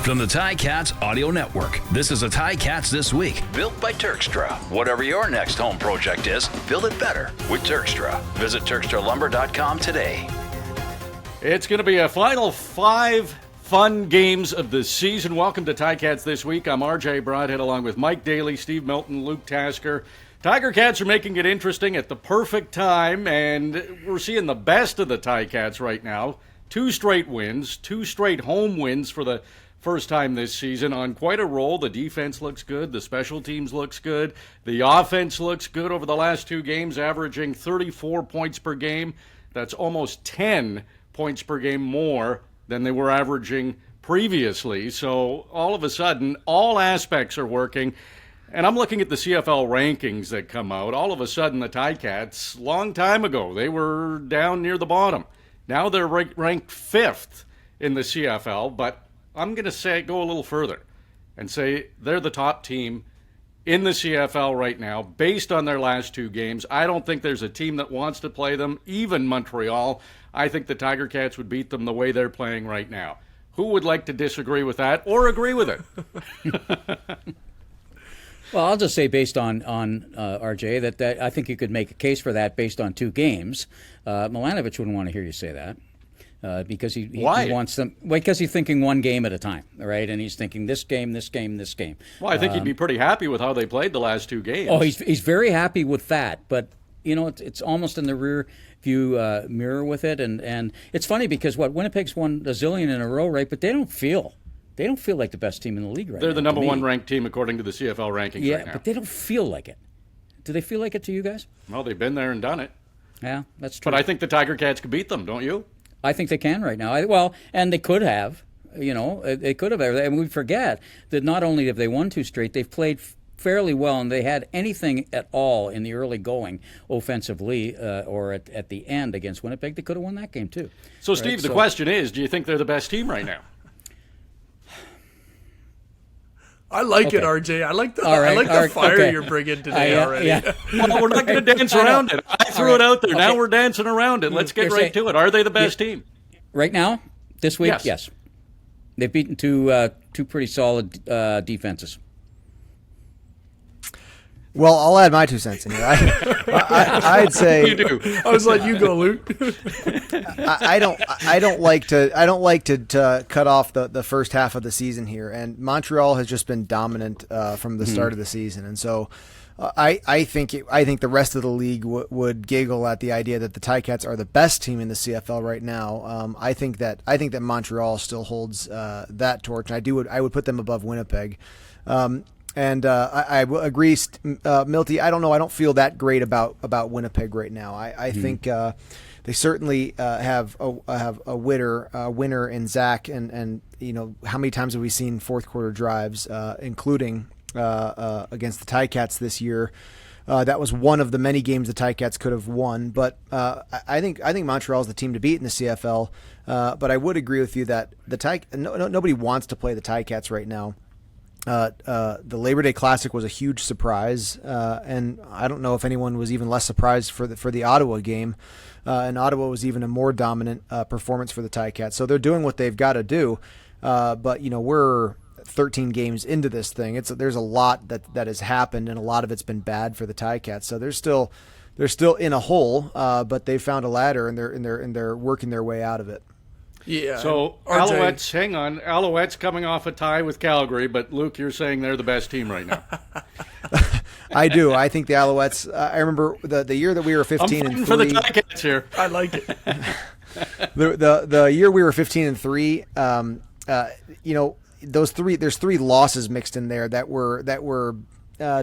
From the Ticats Audio Network, this is a Ticats This Week, built by Turkstra. Whatever your next home project is, build it better with Turkstra. Visit TurkstraLumber.com today. It's going to be a final 5 fun games of the season. Welcome to Ticats This Week. I'm RJ Broadhead along with Mike Daly, Steve Milton, Luke Tasker. Tiger Cats are making it interesting at the perfect time, and we're seeing the best of the Ticats right now. 2 straight wins, 2 straight home wins for the first time this season, on quite a roll. The defense looks good. The special teams looks good. The offense looks good over the last 2 games, averaging 34 points per game. That's almost 10 points per game more than they were averaging previously. So all of a sudden, all aspects are working. And I'm looking at the CFL rankings that come out. All of a sudden, the Ticats, long time ago, they were down near the bottom. Now they're ranked 5th in the CFL, but I'm going to go a little further and say they're the top team in the CFL right now based on their last 2 games. I don't think there's a team that wants to play them, even Montreal. I think the Tiger Cats would beat them the way they're playing right now. Who would like to disagree with that or agree with it? Well, I'll just say based on RJ that I think you could make a case for that based on 2 games. Milanovic wouldn't want to hear you say that. Because he wants them. Because he's thinking 1 game at a time, right? And he's thinking this game, this game, this game. Well, I think he'd be pretty happy with how they played the last 2 games. Oh, he's very happy with that. But it's almost in the rear view mirror with it, and it's funny because Winnipeg's won a zillion in a row, right? But they don't feel like the best team in the league right now. They're the number 1 ranked team according to the CFL rankings right now. Yeah, but they don't feel like it. Do they feel like it to you guys? Well, they've been there and done it. Yeah, that's true. But I think the Tiger Cats could beat them, don't you? I think they can right now. And they could have. They could have. And we forget that not only have they won 2 straight, they've played fairly well, and they had anything at all in the early going offensively or at the end against Winnipeg. They could have won that game too. So, Steve, the question is, do you think they're the best team right now? I like it, RJ. I like the fire you're bringing today already. Yeah. Well, we're not going to dance around it. I threw it out there. Okay. Now we're dancing around it. Let's get right to it. Are they the best team? Right now? This week? Yes. They've beaten 2 pretty solid defenses. Well, I'll add my 2 cents in here. I'd say you do. I was letting you go, Luke. I don't like to cut off the first half of the season here, and Montreal has just been dominant from the start of the season, and so I think the rest of the league would giggle at the idea that the Ticats are the best team in the CFL right now. I think that Montreal still holds that torch, and I would put them above Winnipeg. And I agree, Milty. I don't know. I don't feel that great about Winnipeg right now. I think they certainly have a winner in Zach, and how many times have we seen fourth quarter drives, including against the Ticats this year. That was one of the many games the Ticats could have won, but I think Montreal is the team to beat in the CFL. But I would agree with you that nobody wants to play the Ticats right now. The Labor Day Classic was a huge surprise, and I don't know if anyone was even less surprised for the Ottawa game. And Ottawa was even a more dominant performance for the Ticats. So they're doing what they've got to do. But we're 13 games into this thing. There's a lot that has happened, and a lot of it's been bad for the Ticats. So they're still in a hole, but they found a ladder, and they're working their way out of it. Yeah. So Alouettes, hang on. Alouettes coming off a tie with Calgary, but Luke, you're saying they're the best team right now. I do. I think the Alouettes. I remember the year that we were 15 and 3. For the Ticats here. I like it. the year we were 15 and 3. Those 3. There's 3 losses mixed in there that were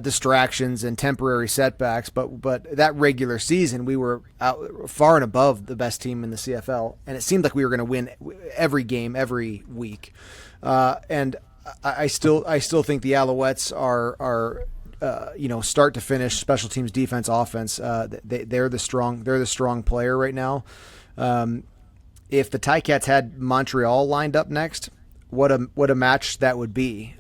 distractions and temporary setbacks, but that regular season we were out far and above the best team in the CFL, and it seemed like we were going to win every game every week. And I still think the Alouettes are start to finish, special teams, defense, offense. They're the strong player right now. If the Ticats had Montreal lined up next, what a match that would be.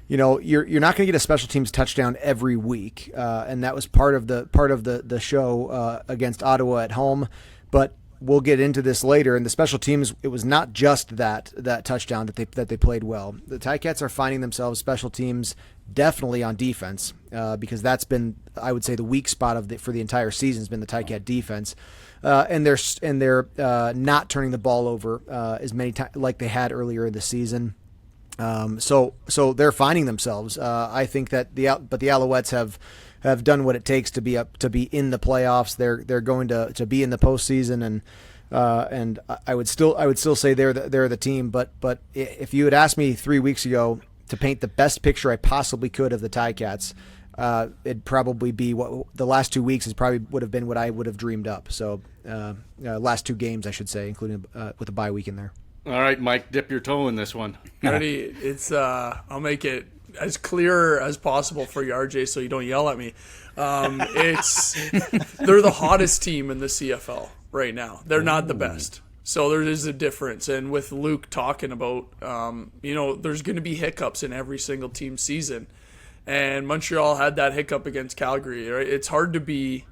You're not going to get a special teams touchdown every week, and that was part of the show against Ottawa at home. But we'll get into this later. And the special teams, it was not just that touchdown that they played well. The Ticats are finding themselves special teams definitely on defense because that's been, I would say, the weak spot for the entire season has been the Ticat defense. And they're not turning the ball over as many times like they had earlier in the season. So they're finding themselves. I think that the Alouettes have done what it takes to be in the playoffs. They're going to be in the postseason, and I would still say they're the team. But if you had asked me 3 weeks ago to paint the best picture I possibly could of the Ticats, it'd probably be what the last 2 weeks would have been what I would have dreamed up. So last 2 games, I should say, including with a bye week in there. All right, Mike, dip your toe in this one. Ready? It's I'll make it as clear as possible for you, RJ, so you don't yell at me. They're the hottest team in the CFL right now. They're not the best. So there is a difference. And with Luke talking about, there's going to be hiccups in every single team season. And Montreal had that hiccup against Calgary. Right? It's hard to be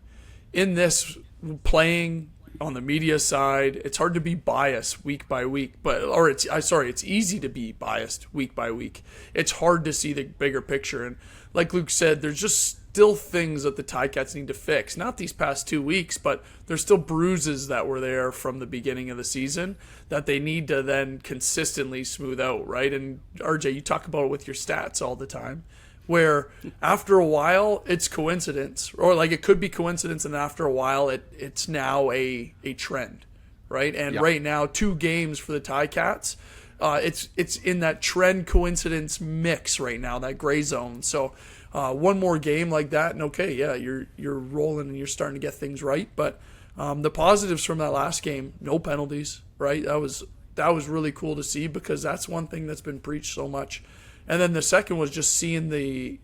in this playing on the media side. It's hard to be biased week by week, it's easy to be biased week by week. It's hard to see the bigger picture. And like Luke said, there's just still things that the Ticats need to fix. Not these past 2 weeks, but there's still bruises that were there from the beginning of the season that they need to then consistently smooth out, right? And RJ, you talk about it with your stats all the time, where after a while it's coincidence, or like it could be coincidence, and after a while it's now a trend, right? And right now 2 games for the Ticats, it's in that trend coincidence mix right now, that gray zone. So one more game like that, and okay, yeah, you're rolling and you're starting to get things right. But the positives from that last game, no penalties, right? That was really cool to see, because that's one thing that's been preached so much. And then the second was just seeing the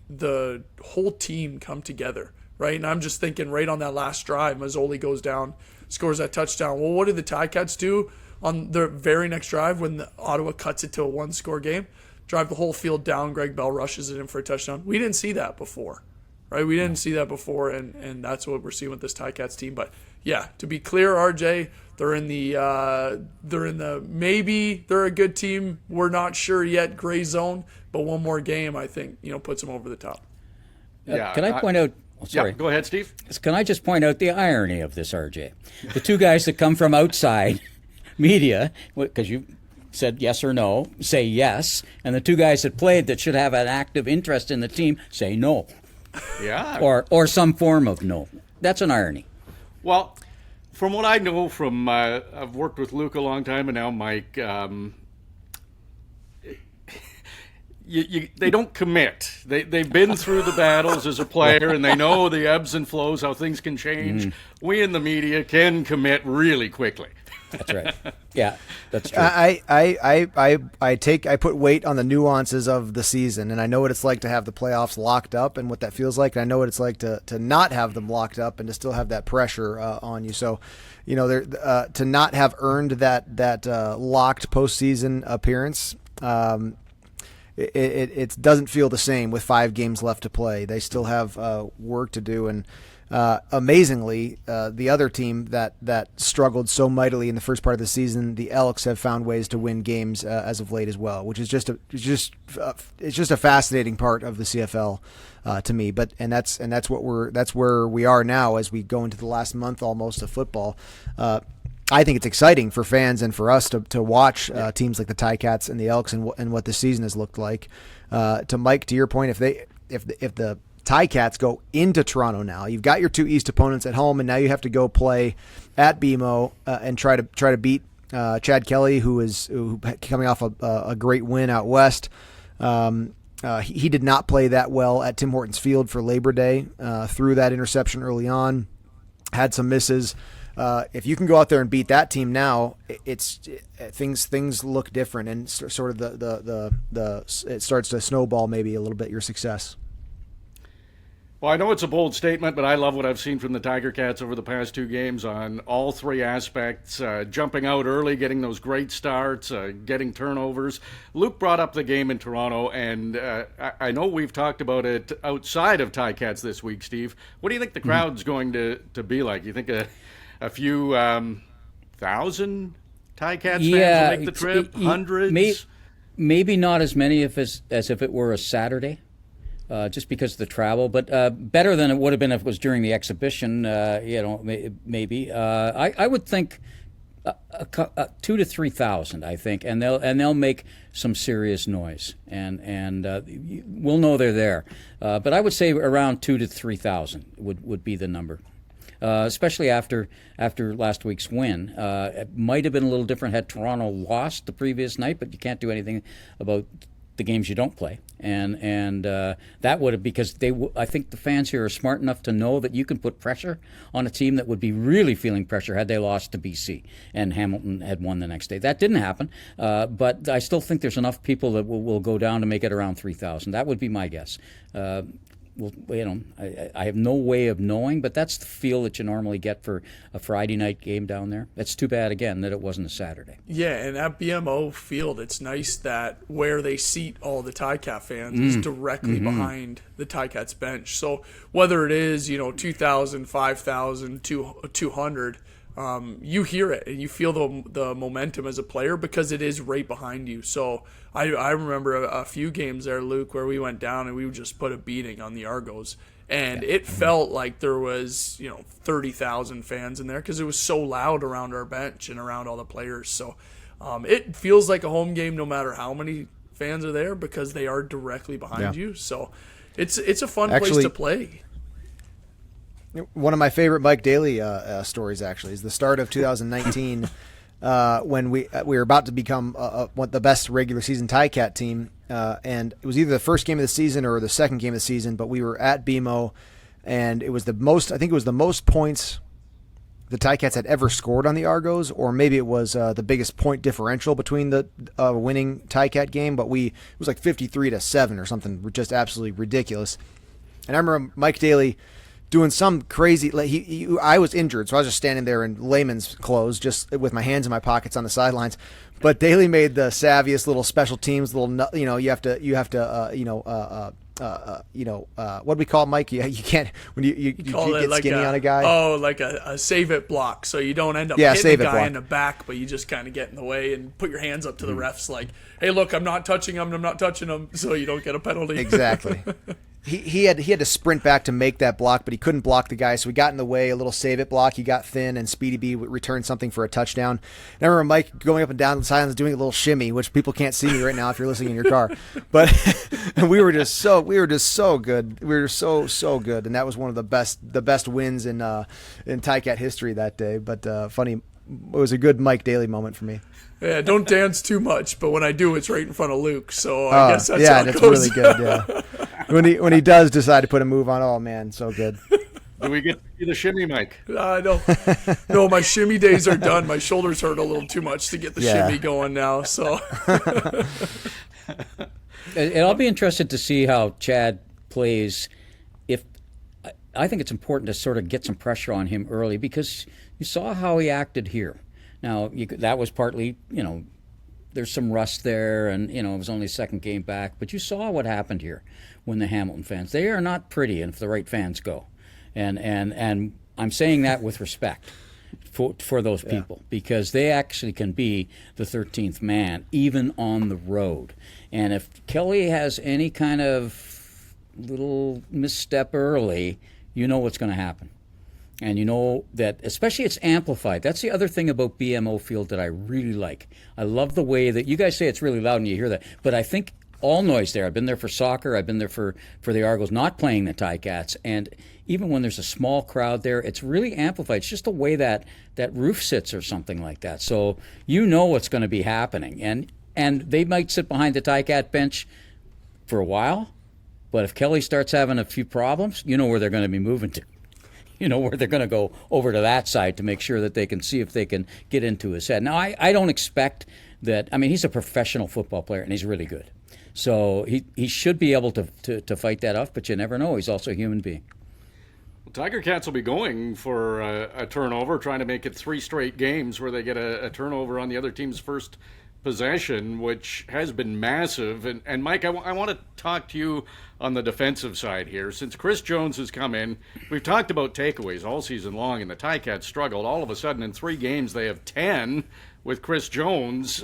whole team come together, right? And I'm just thinking right on that last drive, Mazzoli goes down, scores that touchdown. Well, what did the Ticats do on the very next drive when Ottawa cuts it to a 1-score game? Drive the whole field down, Greg Bell rushes it in for a touchdown. We didn't see that before, right? We didn't see that before, and that's what we're seeing with this Ticats team. But yeah, to be clear, RJ, they're in the maybe they're a good team, we're not sure yet, gray zone. But one more game, I think, puts them over the top. Can I point out? Sorry. Yeah, go ahead, Steve. Can I just point out the irony of this, RJ? The 2 guys that come from outside media, because you said yes or no, say yes, and the 2 guys that played that should have an active interest in the team say no. Yeah. Or some form of no. That's an irony. Well, from what I know from I've worked with Luke a long time, and now Mike. They don't commit. They've been through the battles as a player, and they know the ebbs and flows, how things can change. We in the media can commit really quickly. That's right. Yeah, that's true. I put weight on the nuances of the season, and I know what it's like to have the playoffs locked up and what that feels like. And I know what it's like to not have them locked up and to still have that pressure on you. So, to not have earned that locked postseason appearance. It doesn't feel the same with 5 games left to play. They still have work to do, and amazingly, the other team that struggled so mightily in the first part of the season, the Elks, have found ways to win games as of late as well, which is just a fascinating part of the CFL to me. But that's where we are now as we go into the last month almost of football. I think it's exciting for fans and for us to watch teams like the Ticats and the Elks and what the season has looked like. To Mike, to your point, if the Ticats go into Toronto now, you've got your 2 East opponents at home, and now you have to go play at BMO and try to beat Chad Kelly, who coming off a great win out west. He did not play that well at Tim Hortons Field for Labor Day. Threw that interception early on, had some misses. If you can go out there and beat that team now, things look different, and sort of it starts to snowball maybe a little bit your success. Well, I know it's a bold statement, but I love what I've seen from the Tiger Cats over the past 2 games on all 3 aspects, jumping out early, getting those great starts, getting turnovers. Luke brought up the game in Toronto, and I know we've talked about it outside of Ticats this week, Steve. What do you think the crowd's going to be like? You think a few 1,000 Ticats fans will make the trip? Hundreds? Maybe not as many as if it were a Saturday. Just because of the travel, but better than it would have been if it was during the exhibition. Maybe I would think 2,000 to 3,000. I think, and they'll make some serious noise, and we'll know they're there. But I would say around 2,000 to 3,000 would be the number. Especially after last week's win. It might have been a little different had Toronto lost the previous night, but you can't do anything about the games you don't play, and that would have, because I think the fans here are smart enough to know that you can put pressure on a team that would be really feeling pressure had they lost to BC and Hamilton had won the next day. That didn't happen, but I still think there's enough people that will go down to make it around 3,000. That would be my guess. I have no way of knowing, but that's the feel that you normally get for a Friday night game down there. It's too bad, again, that it wasn't a Saturday. Yeah, and at BMO Field, it's nice that where they seat all the Ticat fans is directly behind the Ticats bench. So whether it is, 2,000, 5,000, 200, you hear it and you feel the momentum as a player because it is right behind you. So I remember a few games there, Luke, where we went down and we just put a beating on the Argos. And it felt like there was, 30,000 fans in there because it was so loud around our bench and around all the players. So it feels like a home game no matter how many fans are there because they are directly behind you. So it's a fun place to play. One of my favorite Mike Daly stories, actually, is the start of 2019 when we were about to become the best regular season Ticat team. And it was either the first game of the season or the second game of the season, but we were at BMO, and it was the most points the Ticats had ever scored on the Argos, or maybe it was the biggest point differential between the winning Ticat game, but it was like 53-7 or something, just absolutely ridiculous. And I remember Mike Daly doing some crazy. I was injured, so I was just standing there in layman's clothes, just with my hands in my pockets on the sidelines. But Daly made the savviest little special teams, you have to, what do we call it, Mike? You can't when you get like skinny on a guy. Oh, like a save it block, so you don't end up hitting the guy in the back, but you just kind of get in the way and put your hands up to the refs, like, hey, look, I'm not touching him, so you don't get a penalty. Exactly. He had to sprint back to make that block, but he couldn't block the guy, so he got in the way, a little save it block. He got thin, and Speedy B returned something for a touchdown. And I remember Mike going up and down the sidelines doing a little shimmy, which people can't see me right now if you're listening in your car. But we were just so good. We were so good, and that was one of the best wins in Ticat history that day. But funny, it was a good Mike Daly moment for me. Yeah, don't dance too much, but when I do, it's right in front of Luke. So I guess that's how it that's goes. Really good. Yeah. When he does decide to put a move on, oh man, so good. Do we get to see the shimmy, Mike? No, my shimmy days are done. My shoulders hurt a little too much to get the shimmy going now. So and I'll be interested to see how Chad plays. I think it's important to sort of get some pressure on him early because you saw how he acted here. Now that was partly, there's some rust there, and it was only second game back. But you saw what happened here when the Hamilton fans, they are not pretty, and if the right fans go, and I'm saying that with respect for those people because they actually can be the 13th man even on the road. And if Kelly has any kind of little misstep early, you know what's going to happen. And you know that, especially it's amplified. That's the other thing about BMO Field that I really like. I love the way that you guys say it's really loud and you hear that. But I think all noise there. I've been there for soccer. I've been there for the Argos, not playing the Ticats. And even when there's a small crowd there, it's really amplified. It's just the way that roof sits or something like that. So you know what's going to be happening. And they might sit behind the Ticat bench for a while. But if Kelly starts having a few problems, you know where they're going to be moving to. You know, where they're going to go over to that side to make sure that they can see if they can get into his head. Now, I don't expect that. I mean, he's a professional football player, and he's really good. So he should be able to fight that off, but you never know. He's also a human being. Well, Tiger Cats will be going for a turnover, trying to make it 3 straight games where they get a turnover on the other team's first possession, which has been massive. And Mike, I want to talk to you on the defensive side here. Since Chris Jones has come in, we've talked about takeaways all season long, and the Ticats struggled. All of a sudden, in 3 games, they have 10 with Chris Jones.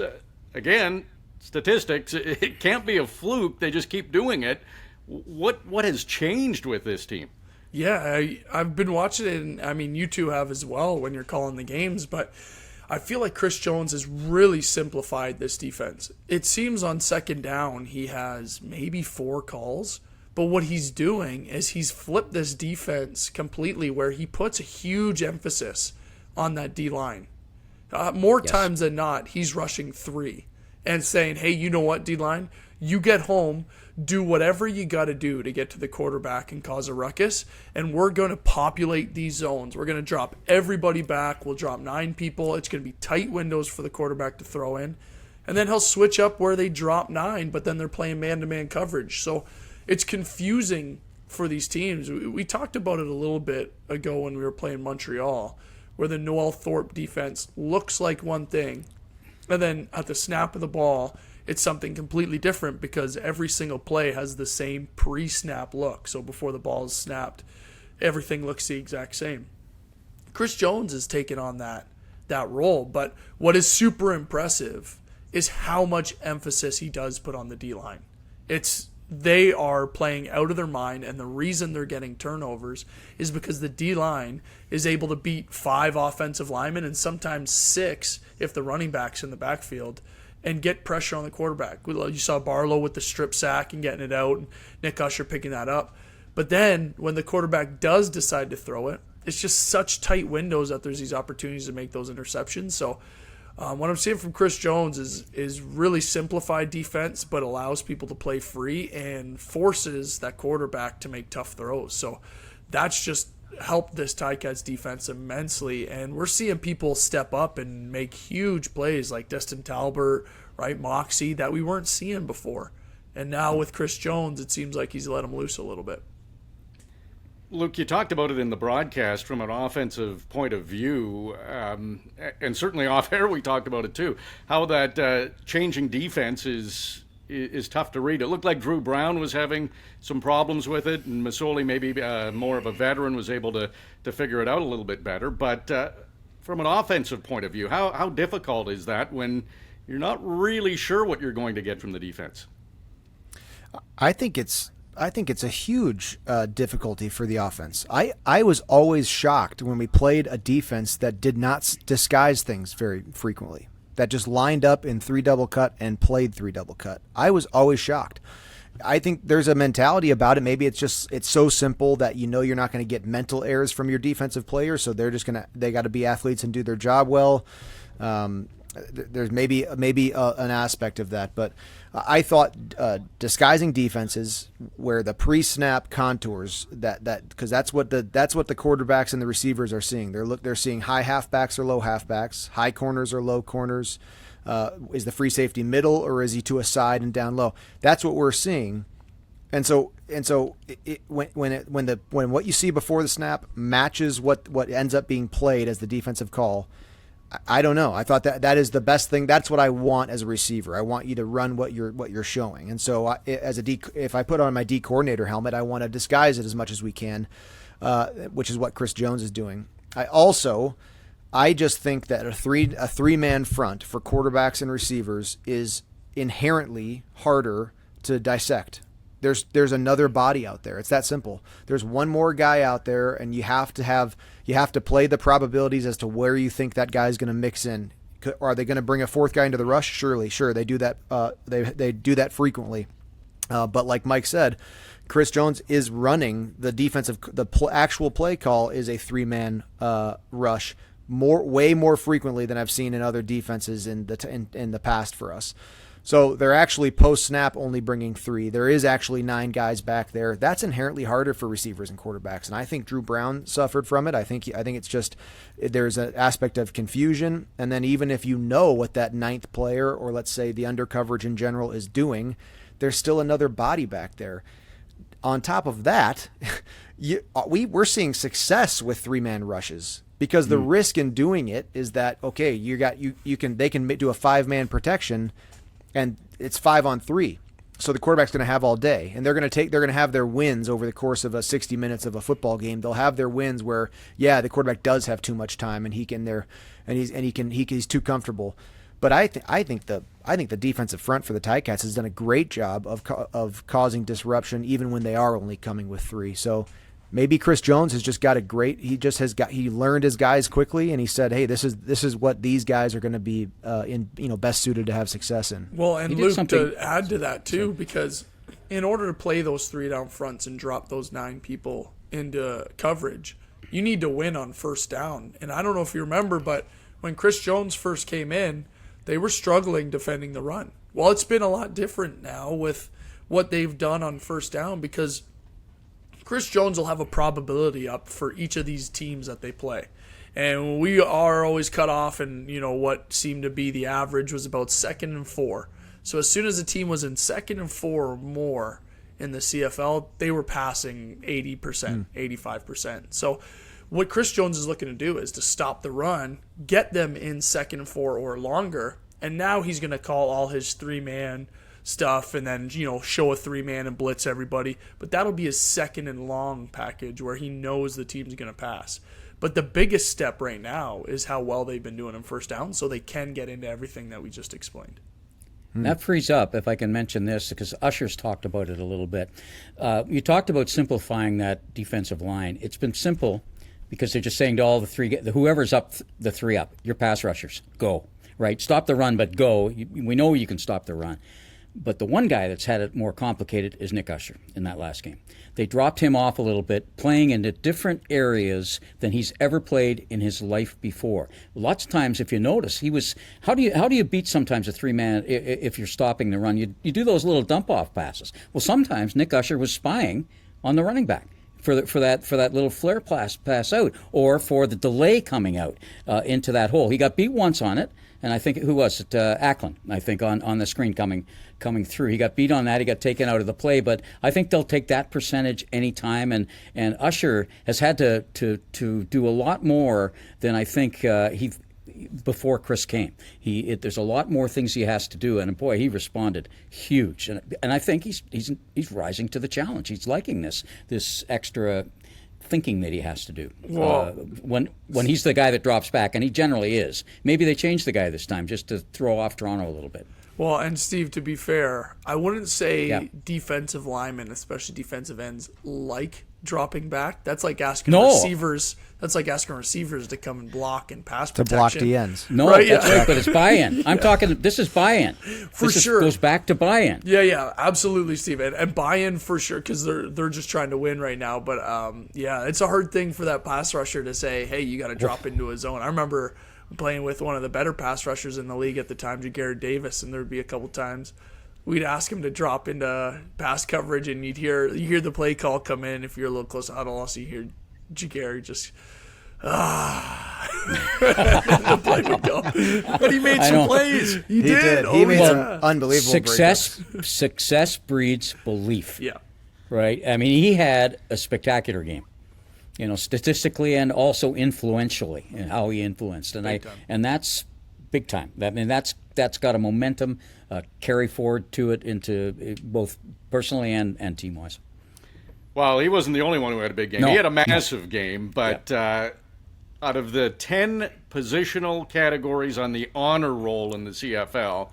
Again, statistics, it can't be a fluke. They just keep doing it. What has changed with this team? Yeah, I've been watching it, and I mean, you two have as well when you're calling the games, but I feel like Chris Jones has really simplified this defense. It seems on second down he has maybe 4 calls, but what he's doing is he's flipped this defense completely where he puts a huge emphasis on that D-line. More times than not, he's rushing 3 and saying, hey, you know what, D-line? You get home, do whatever you got to do to get to the quarterback and cause a ruckus, and we're going to populate these zones. We're going to drop everybody back. We'll drop 9 people. It's going to be tight windows for the quarterback to throw in. And then he'll switch up where they drop 9, but then they're playing man-to-man coverage. So it's confusing for these teams. We talked about it a little bit ago when we were playing Montreal, where the Noel Thorpe defense looks like one thing, and then at the snap of the ball, it's something completely different because every single play has the same pre-snap look. So before the ball is snapped, everything looks the exact same. Chris Jones has taken on that role, but what is super impressive is how much emphasis he does put on the D-line. They are playing out of their mind, and the reason they're getting turnovers is because the D-line is able to beat 5 offensive linemen and sometimes 6 if the running back's in the backfield, and get pressure on the quarterback. You saw Barlow with the strip sack and getting it out, and Nick Usher picking that up. But then when the quarterback does decide to throw it, it's just such tight windows that there's these opportunities to make those interceptions. So what I'm seeing from Chris Jones is really simplified defense, but allows people to play free and forces that quarterback to make tough throws. So that's just helped this Ticats defense immensely, and we're seeing people step up and make huge plays like Destin Talbert, right, Moxie, that we weren't seeing before. And now with Chris Jones, it seems like he's let him loose a little bit. Luke, you talked about it in the broadcast from an offensive point of view, and certainly off air we talked about it too, how that changing defense is tough to read. It looked like Drew Brown was having some problems with it, and Masoli, maybe more of a veteran, was able to figure it out a little bit better. But from an offensive point of view, how difficult is that when you're not really sure what you're going to get from the defense? I think it's a huge difficulty for the offense. I was always shocked when we played a defense that did not disguise things very frequently, that just lined up in 3 double cut and played 3 double cut. I was always shocked. I think there's a mentality about it. Maybe it's so simple that you know you're not going to get mental errors from your defensive players, so they got to be athletes and do their job well. There's maybe an aspect of that, but I thought disguising defenses where the pre-snap contours that because that's what the quarterbacks and the receivers are seeing. They're seeing high halfbacks or low halfbacks, high corners or low corners. Is the free safety middle or is he to a side and down low? That's what we're seeing. And so when what you see before the snap matches what ends up being played as the defensive call, I don't know. I thought that is the best thing. That's what I want as a receiver. I want you to run what you're showing. And so if I put on my D coordinator helmet, I want to disguise it as much as we can, which is what Chris Jones is doing. I just think that a three-man front for quarterbacks and receivers is inherently harder to dissect. There's another body out there. It's that simple. There's one more guy out there, and you have to play the probabilities as to where you think that guy's going to mix in. Are they going to bring a 4th guy into the rush? Sure, they do that. They do that frequently. But like Mike said, Chris Jones is running the actual play call is a 3-man rush way more frequently than I've seen in other defenses in the past for us. So they're actually post-snap only bringing 3. There is actually 9 guys back there. That's inherently harder for receivers and quarterbacks, and I think Drew Brown suffered from it. I think it's just there's an aspect of confusion, and then even if you know what that 9th player or let's say the under coverage in general is doing, there's still another body back there. On top of that, we're seeing success with 3-man rushes. because the risk in doing it is that, okay, they can do a 5-man protection, and it's 5-on-3. So the quarterback's going to have all day, and they're going to have their wins over the course of 60 minutes of a football game. They'll have their wins where, the quarterback does have too much time, and he's too comfortable. But I think the defensive front for the Ticats has done a great job of causing disruption, even when they are only coming with 3. So maybe Chris Jones has just got he learned his guys quickly, and he said, hey, this is what these guys are going to be best suited to have success in. Well, and Luke, to add to that too, because in order to play those 3 down fronts and drop those 9 people into coverage, you need to win on first down. And I don't know if you remember, but when Chris Jones first came in, they were struggling defending the run. Well, it's been a lot different now with what they've done on first down, because Chris Jones will have a probability up for each of these teams that they play. And we are always cut off, and what seemed to be the average was about 2nd and 4. So as soon as a team was in 2nd and 4 or more in the CFL, they were passing 80%, 85%. So what Chris Jones is looking to do is to stop the run, get them in 2nd and 4 or longer, and now he's going to call all his 3-man stuff and then, show a 3-man and blitz everybody. But that'll be his 2nd and long package where he knows the team's going to pass. But the biggest step right now is how well they've been doing on first down, so they can get into everything that we just explained. That frees up, if I can mention this, because Usher's talked about it a little bit. You talked about simplifying that defensive line. It's been simple because they're just saying to all the 3, whoever's up, the 3 up, your pass rushers, go, right? Stop the run, but go. We know you can stop the run. But the one guy that's had it more complicated is Nick Usher in that last game. They dropped him off a little bit, playing into different areas than he's ever played in his life before. Lots of times, if you notice, he was. How do you beat sometimes a 3-man if you're stopping the run? You do those little dump off passes. Well, sometimes Nick Usher was spying on the running back for that little flare pass out, or for the delay coming out into that hole. He got beat once on it, and I think who was it? Ackland, I think, on the screen coming through. He got beat on that. He got taken out of the play, but I think they'll take that percentage anytime. And Usher has had to do a lot more than I think he before Chris came. There's a lot more things he has to do, and boy, he responded huge. And I think he's rising to the challenge. He's liking this extra thinking that he has to do. When he's the guy that drops back, and he generally is. Maybe they changed the guy this time just to throw off Toronto a little bit. Well, and Steve, to be fair, I wouldn't say defensive linemen, especially defensive ends, like dropping back. That's like asking receivers. That's like asking receivers to come and block and pass protection. To block the ends. No, right, that's right, but it's buy-in. I'm talking. This is buy-in. For sure, goes back to buy-in. Yeah, absolutely, Steve, and buy-in for sure, because they're just trying to win right now. But it's a hard thing for that pass rusher to say, hey, you got to drop into a zone. I remember playing with one of the better pass rushers in the league at the time, Jared Davis, and there'd be a couple times we'd ask him to drop into pass coverage, and you hear the play call come in. If you're a little close to huddle, also you hear Jared just the play would go. But he made some plays. He did. He made some unbelievable success breeds belief. Yeah. Right? I mean, he had a spectacular game. Statistically and also influentially in how he influenced, and that's big time. I mean, that's got a momentum carry forward to it into both personally and team wise. Well, he wasn't the only one who had a big game. No. He had a massive game, but out of the 10 positional categories on the honor roll in the CFL,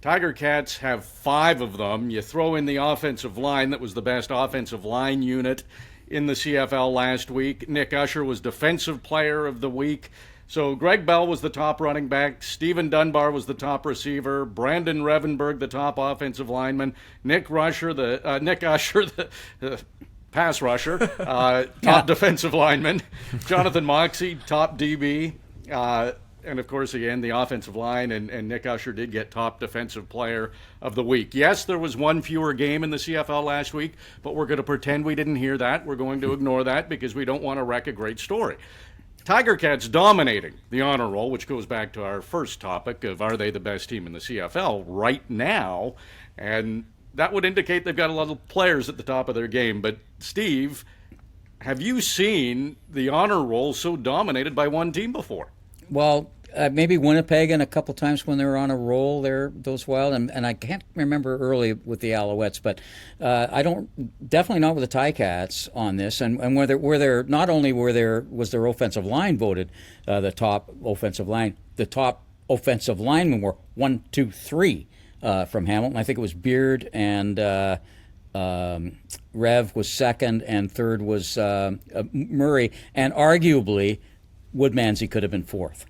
Tiger Cats have 5 of them. You throw in the offensive line, that was the best offensive line unit in the CFL last week. Nick Usher was Defensive Player of the Week. So Greg Bell was the top running back. Stephen Dunbar was the top receiver. Brandon Revenberg, the top offensive lineman. Nick Usher, the pass rusher, top defensive lineman. Jonathan Moxey, top DB. And, of course, again, the offensive line, and Nick Usher did get top defensive player of the week. Yes, there was one fewer game in the CFL last week, but we're going to pretend we didn't hear that. We're going to ignore that because we don't want to wreck a great story. Tiger Cats dominating the honor roll, which goes back to our first topic of are they the best team in the CFL right now, and that would indicate they've got a lot of players at the top of their game. But, Steve, Have you seen the honor roll so dominated by one team before? Well, maybe Winnipeg and a couple times when they were on a roll there, those Wild, and I can't remember early with the Alouettes, but I don't, definitely not with the Ticats on this. And were there not only was their offensive line voted the top offensive line, the top offensive linemen were 1, 2, 3 from Hamilton. I think it was Beard and Rev was second, and third was Murray, and arguably Woodmansey could have been fourth.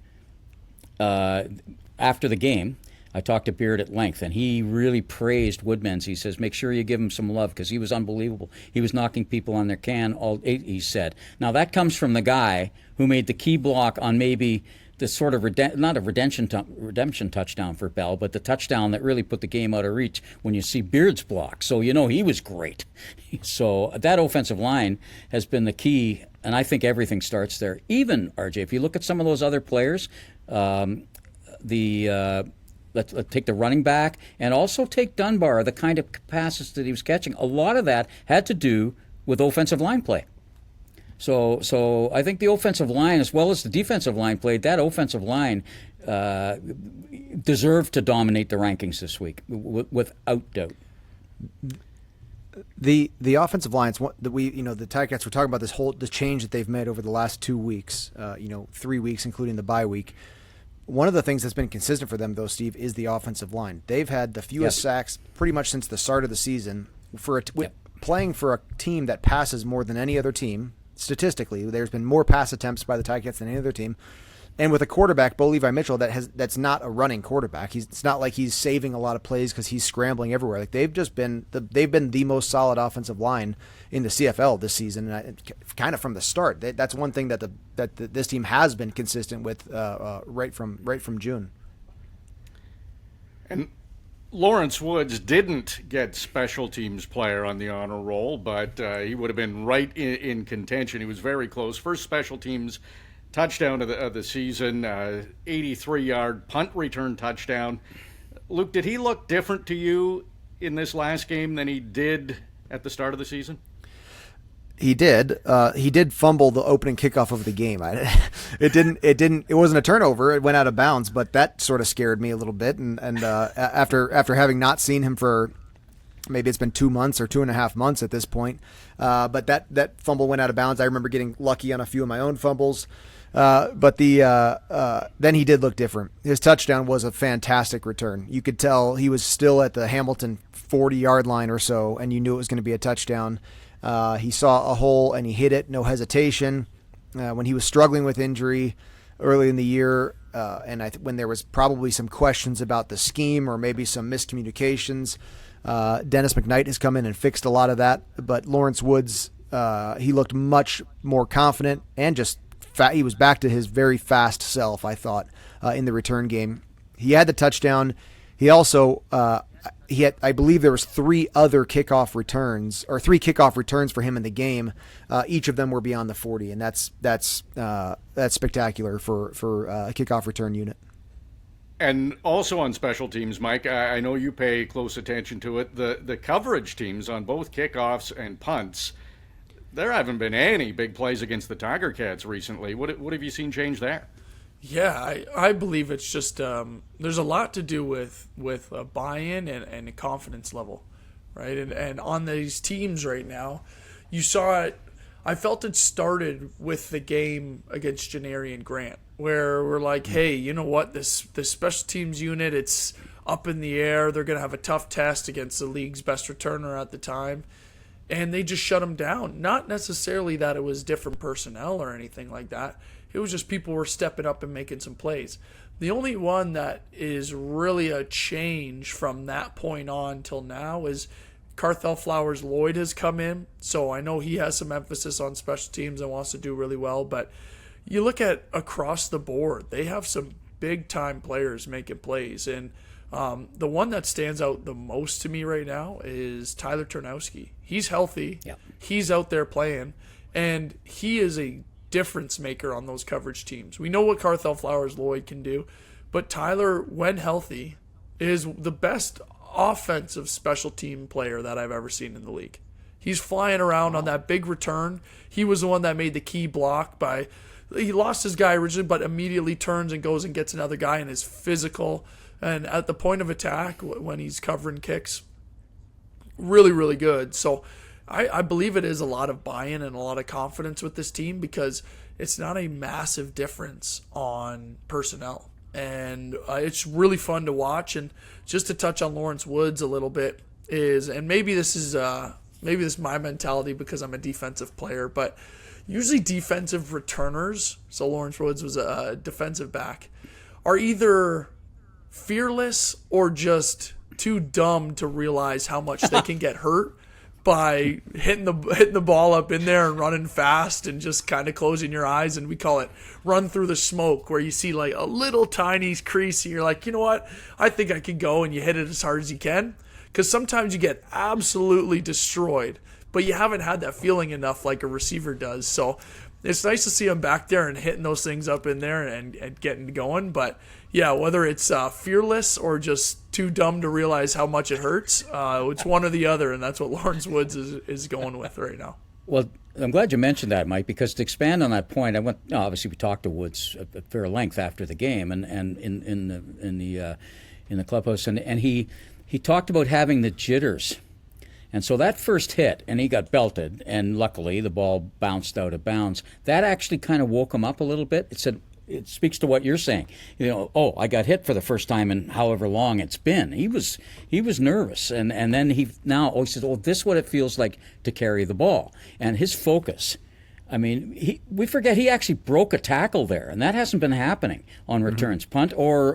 After the game, I talked to Beard at length, and he really praised Woodmansey. He says, make sure you give him some love because he was unbelievable. He was knocking people on their can, he said. Now, that comes from the guy who made the key block on maybe the sort of, not a redemption touchdown for Bell, but the touchdown that really put the game out of reach when you see Beard's block. So, he was great. So that offensive line has been the key, and I think everything starts there. Even, RJ, if you look at some of those other players, let's take the running back and also take Dunbar, the kind of passes that he was catching. A lot of that had to do with offensive line play. So I think the offensive line, as well as the defensive line played, that offensive line deserved to dominate the rankings this week, without doubt. The offensive lines that the Ticats were talking about the change that they've made over the last 2 weeks, 3 weeks including the bye week. One of the things that's been consistent for them, though, Steve, is the offensive line. They've had the fewest sacks pretty much since the start of the season. Playing for a team that passes more than any other team, statistically, there's been more pass attempts by the Ticats than any other team. And with a quarterback, Bo Levi Mitchell, that's not a running quarterback. It's not like he's saving a lot of plays because he's scrambling everywhere. Like they've been the most solid offensive line in the CFL this season, and kind of from the start. That's one thing that this team has been consistent with right from June. And Lawrence Woods didn't get special teams player on the honor roll, but he would have been right in contention. He was very close. First special teams touchdown of the season, 83-yard punt return touchdown. Luke, did he look different to you in this last game than he did at the start of the season? He did. He did fumble the opening kickoff of the game. It wasn't a turnover. It went out of bounds, but that sort of scared me a little bit. And after having not seen him for maybe it's been 2 months or 2.5 months at this point, but that fumble went out of bounds. I remember getting lucky on a few of my own fumbles. But then he did look different. His touchdown was a fantastic return. You could tell he was still at the Hamilton 40-yard line or so, and you knew it was going to be a touchdown. He saw a hole and he hit it, no hesitation. When he was struggling with injury early in the year, and when there was probably some questions about the scheme or maybe some miscommunications, Dennis McKnight has come in and fixed a lot of that. But Lawrence Woods, he looked much more confident and just he was back to his very fast self, I thought, in the return game. He had the touchdown. He also I believe there was three kickoff returns for him in the game. Each of them were beyond the 40, and that's spectacular for a kickoff return unit. And also on special teams, Mike, I know you pay close attention to it. The coverage teams on both kickoffs and punts, there haven't been any big plays against the Tiger Cats recently. What have you seen change there? Yeah, I believe it's just there's a lot to do with a buy-in and a confidence level, right? And on these teams right now, you saw it. I felt it started with the game against Gennari and Grant, where we're like, hey, you know what? This special teams unit, it's up in the air. They're going to have a tough test against the league's best returner at the time. And they just shut them down. Not necessarily that it was different personnel or anything like that. It was just people were stepping up and making some plays. The only one that is really a change from that point on till now is Carthel Flowers Lloyd has come in. So I know he has some emphasis on special teams and wants to do really well. But you look at across the board, they have some big-time players making plays. And the one that stands out the most to me right now is Tyler Turnowski. He's healthy. Yep. He's out there playing. And he is a difference maker on those coverage teams. We know what Carthel Flowers Lloyd can do, but Tyler, when healthy, is the best offensive special team player that I've ever seen in the league. He's flying around on that big return. He was the one that made the key block he lost his guy originally, but immediately turns and goes and gets another guy and is physical. And at the point of attack, when he's covering kicks, really, really good. So I believe it is a lot of buy-in and a lot of confidence with this team because it's not a massive difference on personnel. And it's really fun to watch. And just to touch on Lawrence Woods a little bit and maybe this is my mentality because I'm a defensive player, but usually defensive returners, so Lawrence Woods was a defensive back, are either fearless or just too dumb to realize how much they can get hurt by hitting the ball up in there and running fast and just kind of closing your eyes. And we call it run through the smoke, where you see like a little tiny crease and you're like, you know what, I think I can go, and you hit it as hard as you can. Because sometimes you get absolutely destroyed, but you haven't had that feeling enough like a receiver does. So it's nice to see him back there and hitting those things up in there and getting going. But yeah, whether it's fearless or just too dumb to realize how much it hurts, it's one or the other, and that's what Lawrence Woods is going with right now. Well, I'm glad you mentioned that, Mike, because to expand on that point, obviously we talked to Woods at fair length after the game and in the clubhouse, and he talked about having the jitters. And so that first hit, and he got belted, and luckily the ball bounced out of bounds. That actually kind of woke him up a little bit. It speaks to what you're saying. I got hit for the first time in however long it's been. He was nervous, and then he says, this is what it feels like to carry the ball. And his focus. I mean, we forget he actually broke a tackle there, and that hasn't been happening on returns, punt or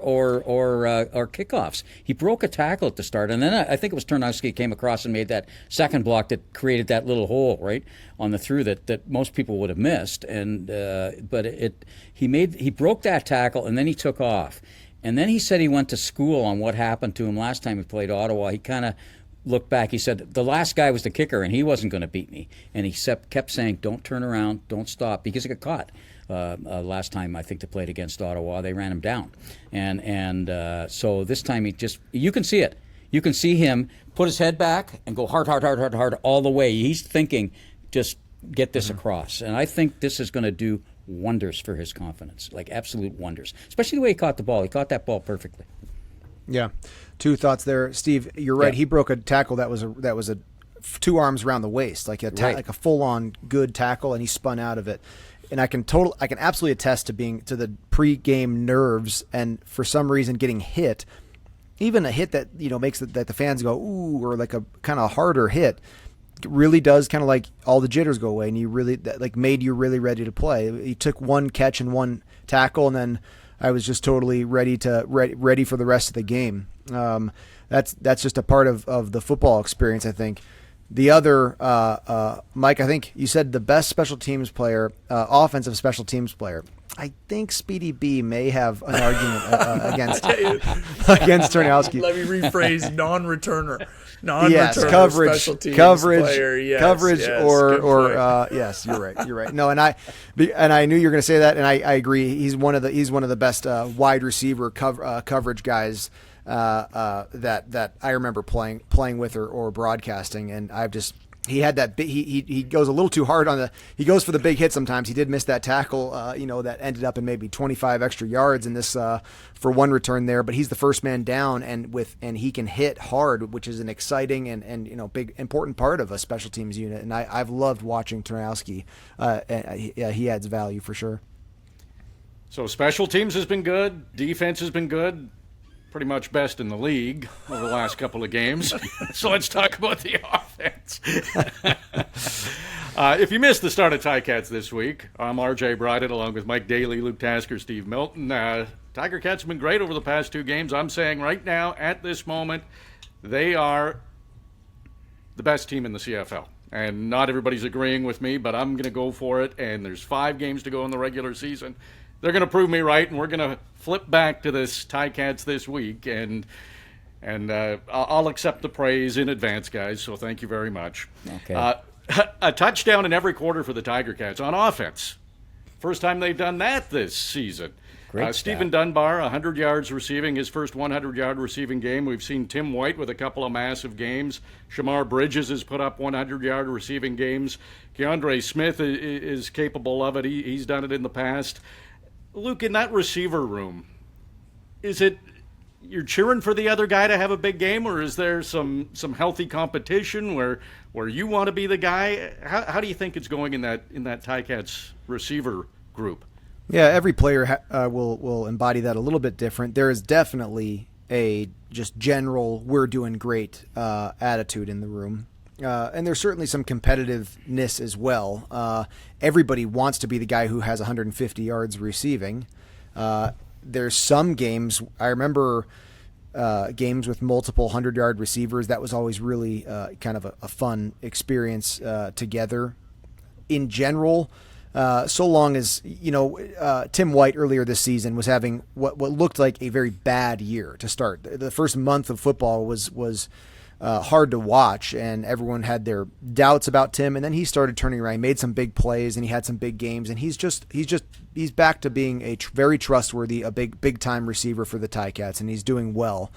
kickoffs. He broke a tackle at the start, and then I think it was Tarnowski came across and made that second block that created that little hole right on the through that most people would have missed. And but he broke that tackle, and then he took off, and then he said he went to school on what happened to him last time he played Ottawa. He kind of looked back. He said, the last guy was the kicker, and he wasn't going to beat me. And he kept saying, don't turn around, don't stop, because he got caught. Last time, I think, they played against Ottawa, they ran him down. And so this time, you can see it. You can see him put his head back and go hard all the way. He's thinking, just get this across. And I think this is going to do wonders for his confidence, like absolute wonders, especially the way he caught the ball. He caught that ball perfectly. Yeah. Two thoughts there, Steve. You're right. Yeah. He broke a tackle that was a 2 arms around the waist, like like a full on good tackle, and he spun out of it. And I can absolutely attest to the pre-game nerves, and for some reason getting hit, even a hit that makes that the fans go ooh, or like a kind of harder hit, really does kind of like all the jitters go away, and you really made you really ready to play. He took one catch and one tackle, and then I was just totally ready for the rest of the game. That's just a part of the football experience, I think. The other, Mike, I think you said the best special teams player, offensive special teams player. I think Speedy B may have an argument against Tarnowski. Let me rephrase: non-returner. Yes, coverage, player. Yes, coverage, yes, you're right. No, and I knew you were going to say that, and I agree. He's one of the best wide receiver coverage guys that I remember playing with or broadcasting, and he had that he goes a little too hard he goes for the big hit sometimes. He did miss that tackle, that ended up in maybe 25 extra yards in this for one return there, but he's the first man down and he can hit hard, which is an exciting and big important part of a special teams unit. And I've loved watching Tarnowski. He adds value for sure. So special teams has been good, defense has been good. Pretty much best in the league over the last couple of games. So let's talk about the offense. If you missed the start of Ticats this week, I'm RJ Broadhead along with Mike Daly, Luke Tasker, Steve Milton. Tiger Cats have been great over the past 2 games. I'm saying right now, at this moment, they are the best team in the CFL. And not everybody's agreeing with me, but I'm going to go for it. And there's 5 games to go in the regular season. They're going to prove me right, and we're going to flip back to this Ticats this week, and I'll accept the praise in advance, guys, so thank you very much. Okay. A touchdown in every quarter for the Tiger Cats on offense. First time they've done that this season. Great Stephen stat. Dunbar, 100 yards receiving, his first 100-yard receiving game. We've seen Tim White with a couple of massive games. Shamar Bridges has put up 100-yard receiving games. Keandre Smith is capable of it. He's done it in the past. Luke, in that receiver room, is it you're cheering for the other guy to have a big game, or is there some healthy competition where you want to be the guy? How do you think it's going in that Ticats receiver group? Yeah, every player will embody that a little bit different. There is definitely a just general "we're doing great" attitude in the room, and there's certainly some competitiveness as well. Everybody wants to be the guy who has 150 yards receiving. There's some games I remember. Games with multiple 100-yard receivers. That was always really kind of a fun experience together. In general, so long as, Tim White earlier this season was having what looked like a very bad year to start. The first month of football was hard to watch, and everyone had their doubts about Tim. And then he started turning around, he made some big plays, and he had some big games. And he's back to being a very trustworthy, a big time receiver for the Ticats, and he's doing well.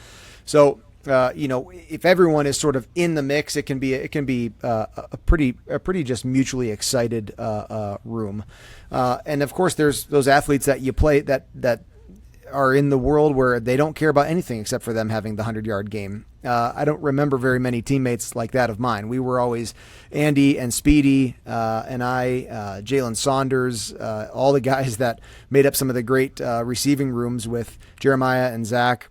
So. If everyone is sort of in the mix, it can be a pretty just mutually excited room, and of course there's those athletes that you play that are in the world where they don't care about anything except for them having the 100-yard game. I don't remember very many teammates like that of mine. We were always Andy and Speedy and I, Jalen Saunders, all the guys that made up some of the great receiving rooms with Jeremiah and Zach.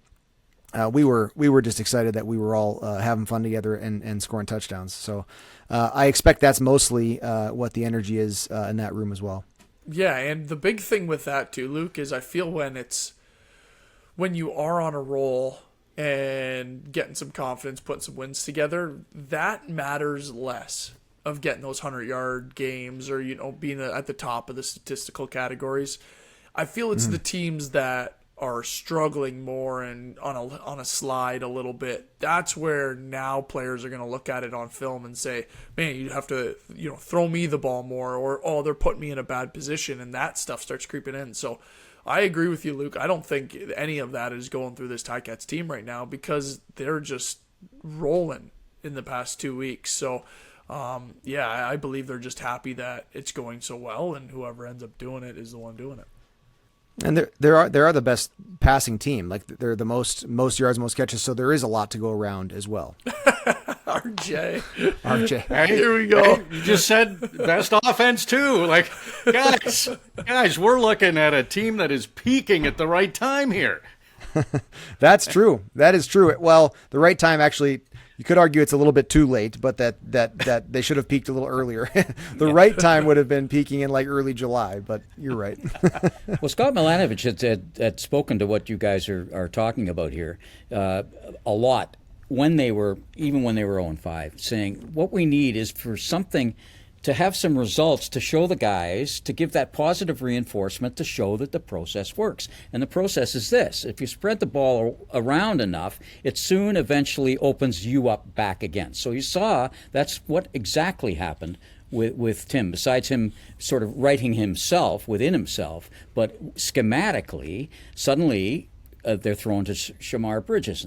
We were just excited that we were all having fun together and scoring touchdowns. So I expect that's mostly what the energy is in that room as well. Yeah, and the big thing with that too, Luke, is I feel when you are on a roll and getting some confidence, putting some wins together, that matters less of getting those 100-yard games or being at the top of the statistical categories. I feel it's the teams that are struggling more and on a slide a little bit. That's where now players are going to look at it on film and say, man, you have to throw me the ball more, or they're putting me in a bad position, and that stuff starts creeping in. So I agree with you, Luke. I don't think any of that is going through this Ticats team right now because they're just rolling in the past 2 weeks. So I believe they're just happy that it's going so well, and whoever ends up doing it is the one doing it. And they are the best passing team. Like they're the most yards, most catches. So there is a lot to go around as well. RJ. Hey, here we go. Hey, you just said best offense too. Like guys, we're looking at a team that is peaking at the right time here. That's true. That is true. Well, the right time actually. You could argue it's a little bit too late, but that they should have peaked a little earlier. The right time would have been peaking in like early July, but you're right. Well, Scott Milanovich had spoken to what you guys are talking about here a lot when they were 0-5, saying what we need is for something to have some results to show the guys, to give that positive reinforcement to show that the process works. And the process is this. If you spread the ball around enough, it soon eventually opens you up back again. So you saw that's what exactly happened with Tim, besides him sort of writing himself within himself, but schematically, suddenly they're thrown to Shamar Bridges,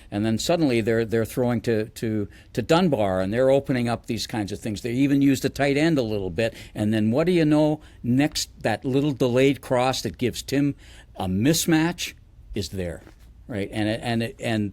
and then suddenly they're throwing to Dunbar, and they're opening up these kinds of things. They even used a tight end a little bit, and then what do you know? Next, that little delayed cross that gives Tim a mismatch is there, right? And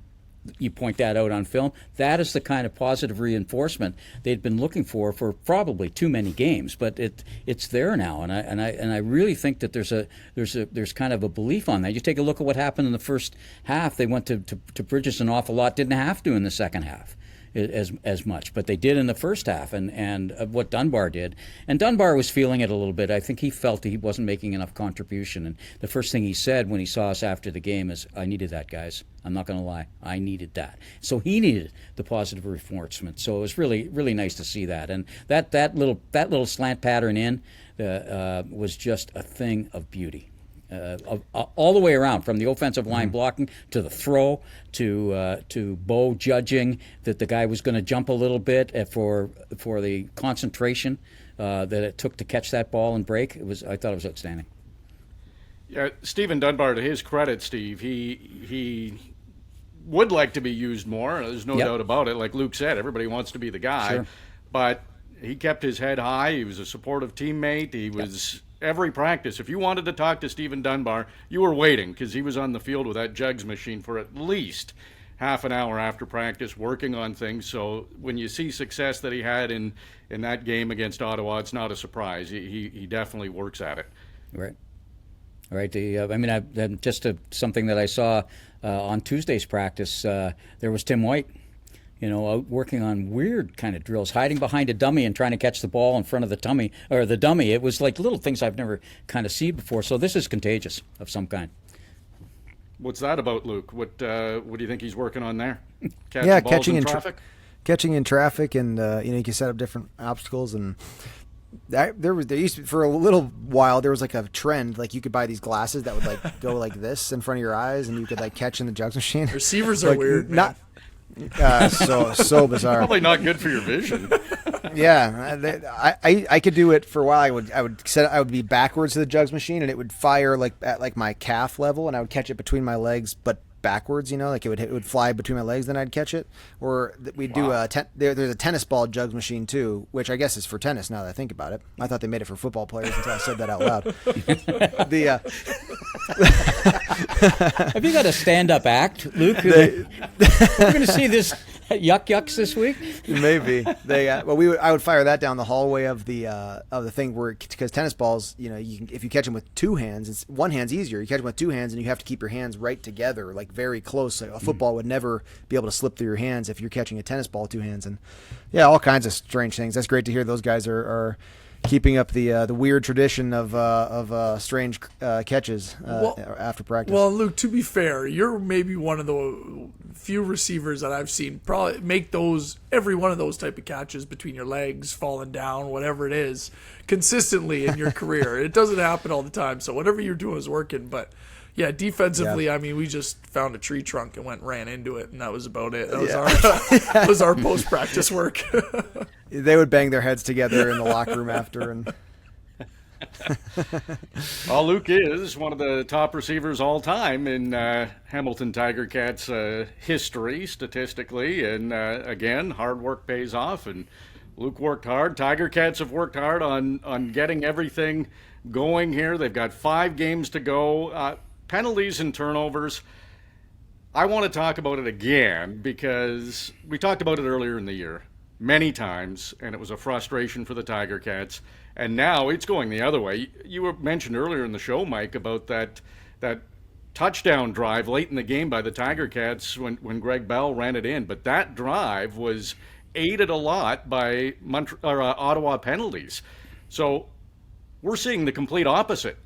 you point that out on film. That is the kind of positive reinforcement they'd been looking for probably too many games, but it's there now, and I really think that there's kind of a belief on that. You take a look at what happened in the first half. They went to Bridges an awful lot. Didn't have to in the second half as much, but they did in the first half, and what Dunbar did. And Dunbar was feeling it a little bit. I think he felt that he wasn't making enough contribution, and the first thing he said when he saw us after the game is, I needed that, guys. I'm not going to lie. I needed that. So he needed the positive reinforcement. So it was really, really nice to see that. And that little slant pattern was just a thing of beauty. All the way around, from the offensive line blocking to the throw to Bo judging that the guy was going to jump a little bit for the concentration that it took to catch that ball and break. I thought it was outstanding. Yeah, Stephen Dunbar, to his credit, Steve, he would like to be used more. There's no doubt about it. Like Luke said, everybody wants to be the guy. Sure. But he kept his head high. He was a supportive teammate. He was every practice. If you wanted to talk to Stephen Dunbar, you were waiting because he was on the field with that jugs machine for at least half an hour after practice working on things. So when you see success that he had in that game against Ottawa, it's not a surprise. He definitely works at it. Right. Right. Something that I saw on Tuesday's practice, there was Tim White, out working on weird kind of drills, hiding behind a dummy and trying to catch the ball in front of the dummy. It was like little things I've never kind of seen before. So this is contagious of some kind. What's that about, Luke? What do you think he's working on there? Catching in traffic? Catching in traffic, and you can set up different obstacles. And there used to, for a little while, there was like a trend, like you could buy these glasses that would like go like this in front of your eyes, and you could like catch in the jugs machine. Receivers are weird, man. So bizarre. Probably not good for your vision. Yeah, I could do it for a while. I would be backwards to the jugs machine, and it would fire like at like my calf level, and I would catch it between my legs, but backwards. Like it would fly between my legs, then I'd catch it. Or we'd do there's a tennis ball jugs machine too, which I guess is for tennis. Now that I think about it, I thought they made it for football players until I said that out loud. Have you got a stand-up act, Luke? We're going to see this yucks this week. Maybe I would fire that down the hallway of the thing because tennis balls, if you catch them with two hands, one hand's easier. You catch them with two hands, and you have to keep your hands right together, like very close. A football would never be able to slip through your hands if you're catching a tennis ball with two hands, and all kinds of strange things. That's great to hear. Those guys are keeping up the weird tradition of strange catches after practice. Well, Luke, to be fair, you're maybe one of the few receivers that I've seen probably make every one of those type of catches between your legs, falling down, whatever it is, consistently in your career. It doesn't happen all the time, so whatever you're doing is working. But yeah, defensively, I mean, we just found a tree trunk and ran into it, and that was about it. That was our post-practice work. They would bang their heads together in the locker room after. And well, Luke is one of the top receivers all time in Hamilton Tiger Cats history, statistically. And again, hard work pays off, and Luke worked hard. Tiger Cats have worked hard on getting everything going here. They've got 5 games to go. Penalties and turnovers. I want to talk about it again because we talked about it earlier in the year many times, and it was a frustration for the Tiger Cats. And now it's going the other way. You were mentioned earlier in the show, Mike, about that touchdown drive late in the game by the Tiger Cats when Greg Bell ran it in. But that drive was aided a lot by Ottawa penalties. So we're seeing the complete opposite.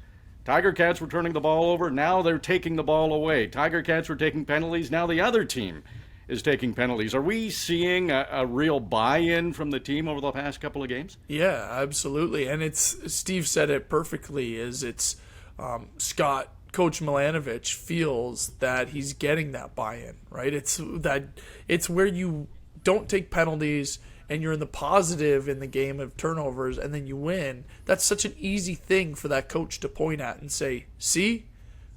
Tiger Cats were turning the ball over. Now they're taking the ball away. Tiger Cats were taking penalties. Now the other team is taking penalties. Are we seeing a real buy-in from the team over the past couple of games? Yeah, absolutely. And Steve said it perfectly, Scott, Coach Milanovic feels that he's getting that buy-in, right? It's where you don't take penalties and you're in the positive in the game of turnovers and then you win. That's such an easy thing for that coach to point at and say, see,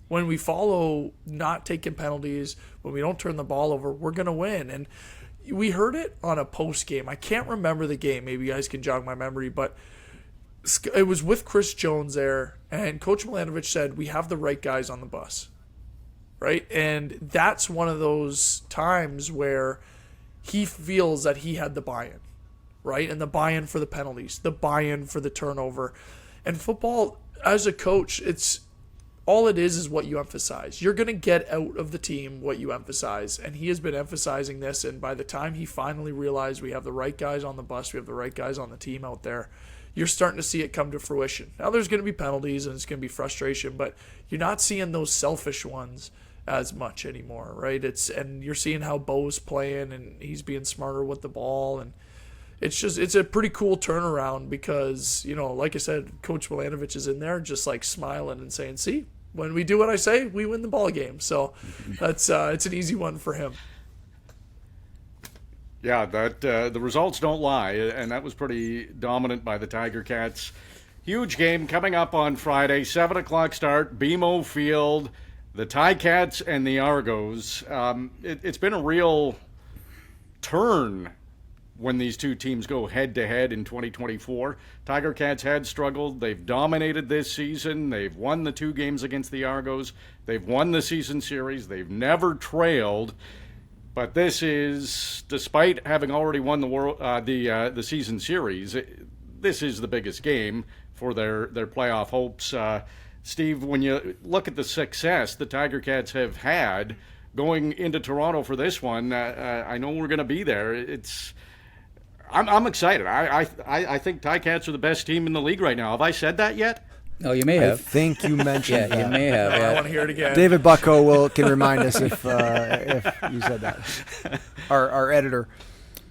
when we follow not taking penalties, when we don't turn the ball over, we're going to win. And we heard it on a post game. I can't remember the game. Maybe you guys can jog my memory, but it was with Chris Jones there, and Coach Milanovic said, we have the right guys on the bus, right? And that's one of those times where he feels that he had the buy-in, right? And the buy-in for the penalties, the buy-in for the turnover. And football, as a coach, all it is what you emphasize. You're going to get out of the team what you emphasize. And he has been emphasizing this, and by the time he finally realized we have the right guys on the bus, we have the right guys on the team out there, you're starting to see it come to fruition. Now there's going to be penalties and it's going to be frustration, but you're not seeing those selfish ones as much anymore, right? And you're seeing how Bo's playing and he's being smarter with the ball, and it's a pretty cool turnaround because, like I said, Coach Milanovic is in there just like smiling and saying, see, when we do what I say, we win the ball game. So that's it's an easy one for him. Yeah, that the results don't lie, and that was pretty dominant by the Tiger Cats Huge game coming up on Friday, 7 o'clock start, BMO Field, the Ticats and the Argos. It's been a real turn when these two teams go head-to-head in 2024. Tiger Cats had struggled. They've dominated this season. They've won the 2 games against the Argos. They've won the season series. They've never trailed. But this is, despite having already won the season series, this is the biggest game for their playoff hopes. Steve, when you look at the success the Tiger Cats have had going into Toronto for this one, I know we're going to be there. I'm excited. I think Ticats are the best team in the league right now. Have I said that yet? Oh, you may have. I think you mentioned that. You may have. I want to hear it again. David Bucko can remind us if you said that. Our editor.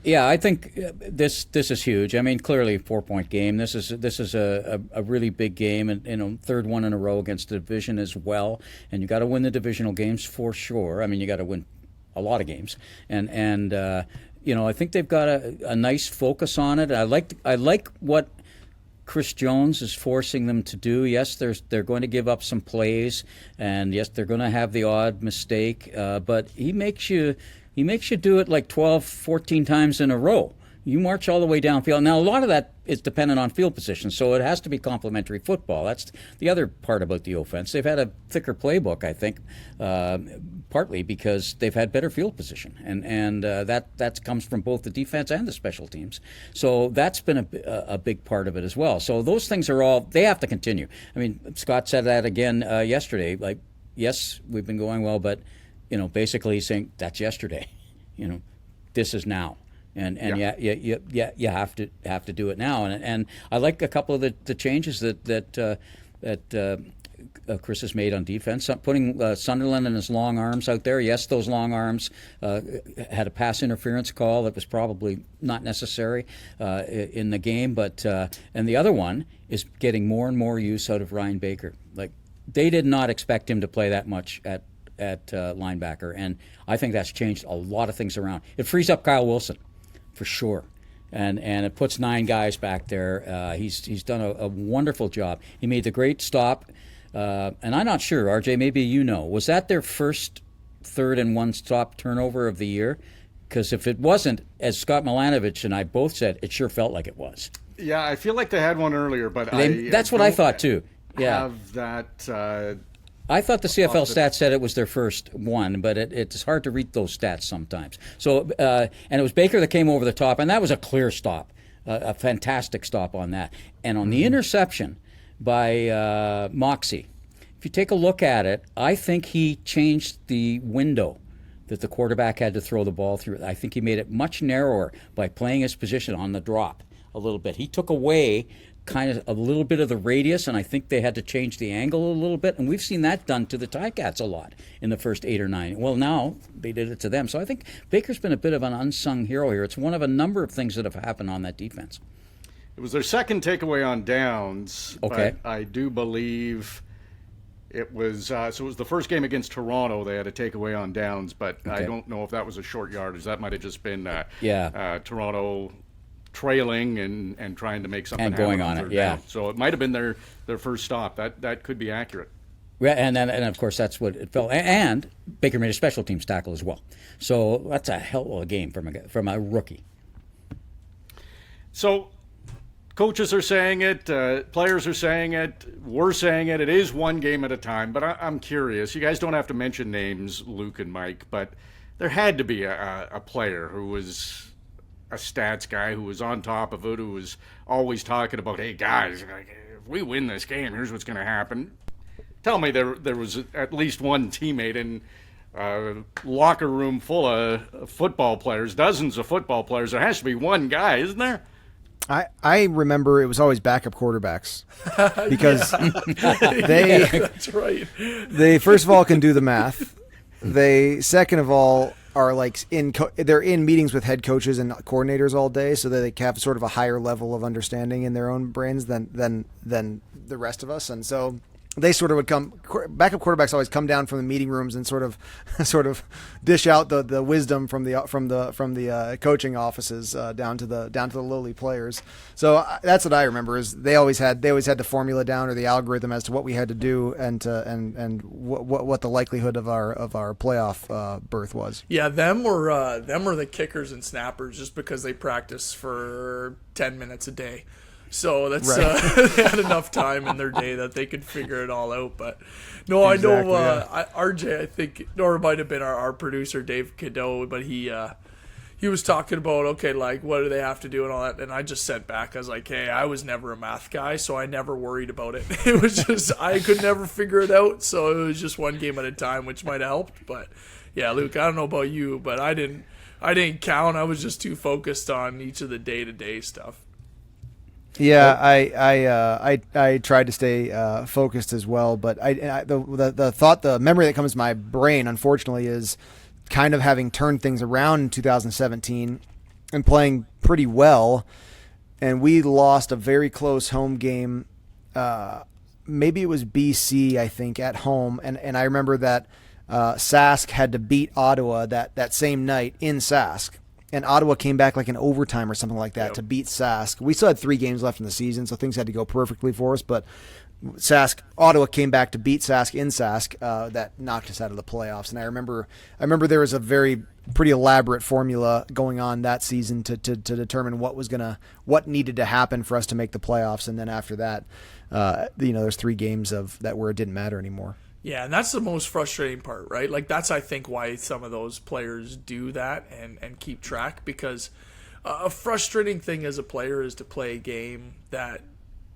Yeah, I think this is huge. I mean, clearly a 4-point game. This is a really big game, and third one in a row against the division as well. And you got to win the divisional games for sure. I mean, you got to win a lot of games, and I think they've got a nice focus on it. I like what Chris Jones is forcing them to do. Yes, they're going to give up some plays, and yes, they're going to have the odd mistake, but he makes you do it like 12, 14 times in a row. You march all the way downfield. Now, a lot of that is dependent on field position, so it has to be complementary football. That's the other part about the offense. They've had a thicker playbook, I think, partly because they've had better field position, and that comes from both the defense and the special teams. So that's been a big part of it as well. So those things they have to continue. I mean, Scott said that again yesterday. Like, yes, we've been going well, but basically he's saying that's yesterday. This is now. And you have to do it now. And I like a couple of the changes that Chris has made on defense. Putting Sunderland and his long arms out there. Yes, those long arms had a pass interference call that was probably not necessary in the game. But and the other one is getting more and more use out of Ryan Baker. Like, they did not expect him to play that much at linebacker, and I think that's changed a lot of things around. It frees up Kyle Wilson, for sure, and it puts 9 guys back there. He's done a wonderful job. He made the great stop, and I'm not sure, RJ, maybe was that their first 3rd and 1 stop turnover of the year? Because if it wasn't, as Scott Milanovich and I both said, it sure felt like it was. Yeah, I feel like they had one earlier, but that's what I thought too. Yeah, have that. I thought the CFL stats said it was their first one, but it's hard to read those stats sometimes. So, and it was Baker that came over the top, and that was a clear stop, a fantastic stop on that. And on the interception by Moxie, if you take a look at it, I think he changed the window that the quarterback had to throw the ball through. I think he made it much narrower by playing his position on the drop a little bit. He took away kind of a little bit of the radius, and I think they had to change the angle a little bit, and we've seen that done to the Ticats a lot in the first 8 or 9. Well, now they did it to them. So I think Baker's been a bit of an unsung hero here. It's one of a number of things that have happened on that defense. It was their second takeaway on downs, okay. But I do believe it was it was the first game against Toronto. They had a takeaway on downs, but okay. I don't know if that was a short yardage. That might have just been Toronto trailing and trying to make something and going on it, yeah. Down. So it might have been their first stop. That could be accurate. Yeah, and of course that's what it felt. And Baker made a special teams tackle as well. So that's a hell of a game from a rookie. So coaches are saying it, players are saying it, we're saying it. It is one game at a time. But I'm curious. You guys don't have to mention names, Luke and Mike, but there had to be a player who was a stats guy who was on top of it, who was always talking about, hey, guys, if we win this game, here's what's going to happen. Tell me there was at least one teammate in a locker room full of football players, dozens of football players. There has to be one guy, isn't there? I remember it was always backup quarterbacks because that's right. They first of all can do the math. They second of all are like they're in meetings with head coaches and coordinators all day, so that they have sort of a higher level of understanding in their own brains than the rest of us. And so they sort of would backup quarterbacks always come down from the meeting rooms and sort of dish out the wisdom from the coaching offices down to the lowly players. So that's what I remember, is they always had the formula down, or the algorithm as to what we had to do and what the likelihood of our playoff berth was. Yeah, them were the kickers and snappers, just because they practice for 10 minutes a day. So that's right. They had enough time in their day that they could figure it all out. But no, exactly, I know RJ, I think, or it might have been our producer Dave Cadeau, but he was talking about, okay, like, what do they have to do and all that, and I just sat back. I was like, hey, I was never a math guy, so I never worried about it. It was just, I could never figure it out, so it was just one game at a time, which might have helped. But yeah, Luke, I don't know about you, but I didn't count. I was just too focused on each of the day-to-day stuff. Yeah, I tried to stay focused as well, but the memory that comes to my brain, unfortunately, is kind of having turned things around in 2017 and playing pretty well, and we lost a very close home game. Maybe it was BC, I think, at home, and I remember that Sask had to beat Ottawa that same night in Sask. And Ottawa came back like in overtime or something like that to beat Sask. We still had 3 games left in the season, so things had to go perfectly for us. But Ottawa came back to beat Sask in Sask. That knocked us out of the playoffs. And I remember there was a pretty elaborate formula going on that season to determine what needed to happen for us to make the playoffs. And then after that, there's 3 games of that where it didn't matter anymore. Yeah, and that's the most frustrating part, right? Like, that's, I think, why some of those players do that and keep track, because a frustrating thing as a player is to play a game that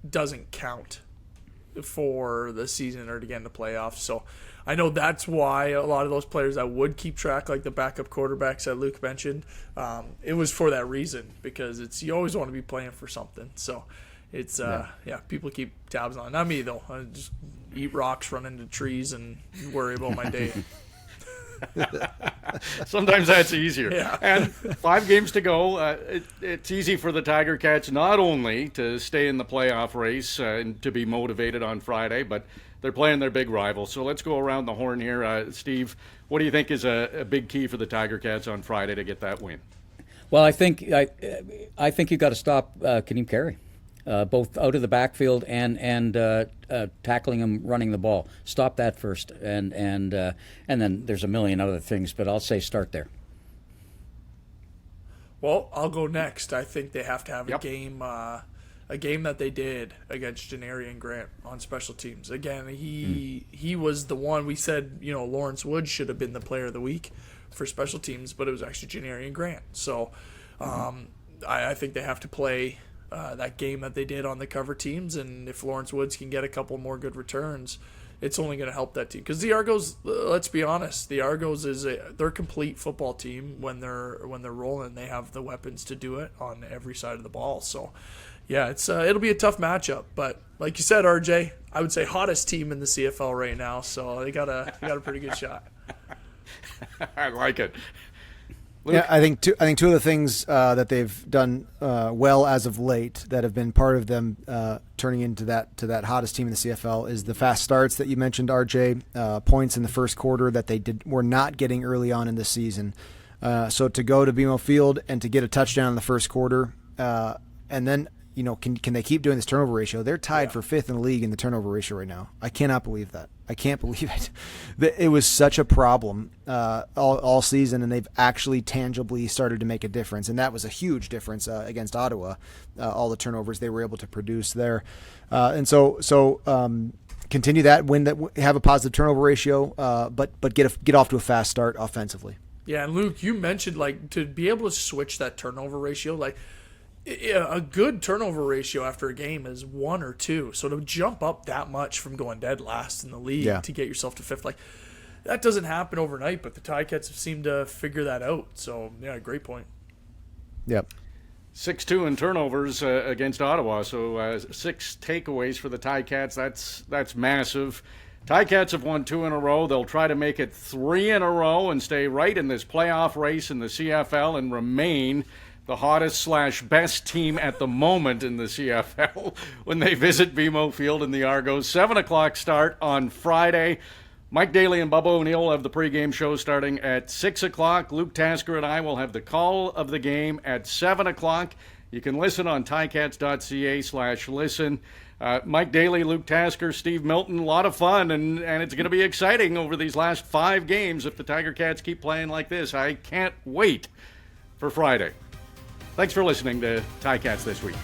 doesn't count for the season or to get in the playoffs. So I know that's why a lot of those players that would keep track, like the backup quarterbacks that Luke mentioned, it was for that reason, because you always want to be playing for something. So it's, people keep tabs on it. Not me, though. I just eat rocks, run into trees, and worry about my day. Sometimes that's easier. Yeah. And 5 games to go. It's easy for the Tiger Cats not only to stay in the playoff race and to be motivated on Friday, but they're playing their big rival. So let's go around the horn here. Steve, what do you think is a big key for the Tiger Cats on Friday to get that win? Well, I think you've got to stop Kadeem Carey. Both out of the backfield and tackling him, running the ball. Stop that first, and then there's a million other things, but I'll say start there. Well, I'll go next. I think they have to have a game that they did against Janarian Grant on special teams. Again, he was the one we said, Lawrence Wood should have been the player of the week for special teams, but it was actually Janarian Grant. So I think they have to play that game that they did on the cover teams, and if Lawrence Woods can get a couple more good returns, it's only going to help that team. Because the Argos, let's be honest, the Argos they're a complete football team when they're rolling. They have the weapons to do it on every side of the ball. So yeah, it'll be a tough matchup, but like you said, RJ, I would say hottest team in the CFL right now, so they got a pretty good shot. I like it. Luke? Yeah, I think two of the things that they've done well as of late that have been part of them turning into that hottest team in the CFL is the fast starts that you mentioned, RJ. Points in the first quarter that they were not getting early on in the season. So to go to BMO Field and to get a touchdown in the first quarter, and then can they keep doing this turnover ratio? They're tied for 5th in the league in the turnover ratio right now. I cannot believe that. I can't believe it. It was such a problem all season, and they've actually tangibly started to make a difference, and that was a huge difference against Ottawa. All the turnovers they were able to produce there, and so continue that, win that, have a positive turnover ratio, but get off to a fast start offensively. Yeah, and Luke, you mentioned to be able to switch that turnover ratio, a good turnover ratio after a game is 1 or 2. So to jump up that much from going dead last in the league to get yourself to 5th, that doesn't happen overnight, but the Ticats have seemed to figure that out. So, yeah, great point. Yep. 6-2 in turnovers against Ottawa, so 6 takeaways for the Ticats. That's massive. Ticats have won 2 in a row. They'll try to make it 3 in a row and stay right in this playoff race in the CFL and remain the hottest/best team at the moment in the CFL when they visit BMO Field in the Argos. 7 o'clock start on Friday. Mike Daly and Bubba O'Neill will have the pregame show starting at 6 o'clock. Luke Tasker and I will have the call of the game at 7 o'clock. You can listen on ticats.ca/listen. Mike Daly, Luke Tasker, Steve Milton, a lot of fun, and it's going to be exciting over these last 5 games if the Tiger Cats keep playing like this. I can't wait for Friday. Thanks for listening to Ticats This Week.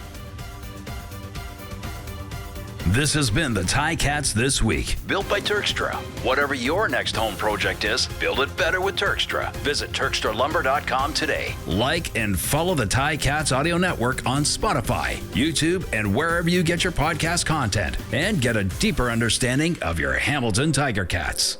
This has been the Ticats This Week, built by Turkstra. Whatever your next home project is, build it better with Turkstra. Visit TurkstraLumber.com today. Like and follow the Ticats Audio Network on Spotify, YouTube, and wherever you get your podcast content, and get a deeper understanding of your Hamilton Tiger Cats.